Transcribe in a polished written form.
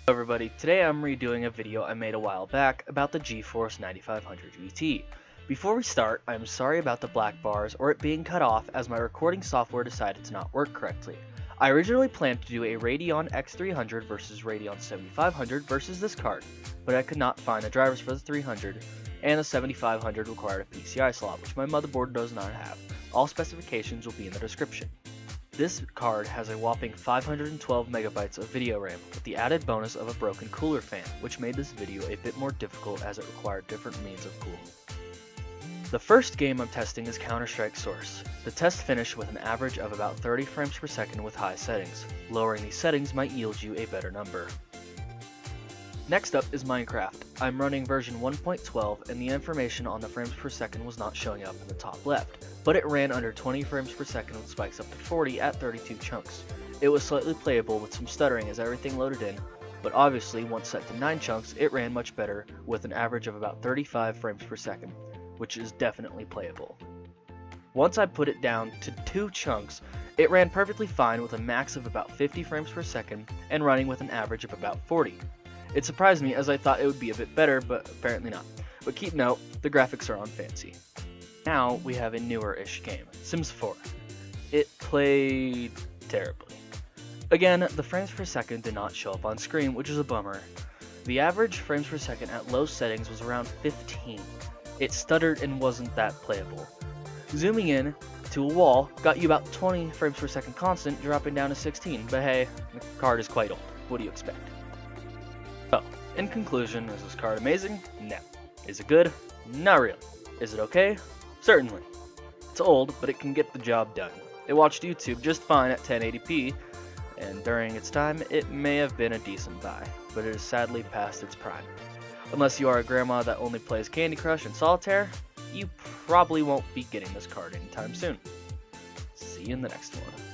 Hello everybody, today I'm redoing a video I made a while back about the GeForce 9500 GT. Before we start, I'm sorry about the black bars or it being cut off as my recording software decided to not work correctly. I originally planned to do a Radeon X300 versus Radeon 7500 versus this card, but I could not find the drivers for the 300, and the 7500 required a PCI slot, which my motherboard does not have. All specifications will be in the description. This card has a whopping 512 megabytes of video RAM, with the added bonus of a broken cooler fan, which made this video a bit more difficult as it required different means of cooling. The first game I'm testing is Counter-Strike Source. The test finished with an average of about 30 frames per second with high settings. Lowering these settings might yield you a better number. Next up is Minecraft. I'm running version 1.12 and the information on the frames per second was not showing up in the top left, but it ran under 20 frames per second with spikes up to 40 at 32 chunks. It was slightly playable with some stuttering as everything loaded in, but obviously once set to 9 chunks it ran much better with an average of about 35 frames per second, which is definitely playable. Once I put it down to 2 chunks, it ran perfectly fine with a max of about 50 frames per second and running with an average of about 40. It surprised me as I thought it would be a bit better, but apparently not. But keep note, the graphics are on fancy. Now we have a newer-ish game, Sims 4. It played terribly. Again, the frames per second did not show up on screen, which is a bummer. The average frames per second at low settings was around 15. It stuttered and wasn't that playable. Zooming in to a wall got you about 20 frames per second constant, dropping down to 16, but hey, the card is quite old. What do you expect? So, in conclusion, is this card amazing? No. Is it good? Not really. Is it okay? Certainly. It's old, but it can get the job done. It watched YouTube just fine at 1080p, and during its time, it may have been a decent buy, but it is sadly past its prime. Unless you are a grandma that only plays Candy Crush and Solitaire, you probably won't be getting this card anytime soon. See you in the next one.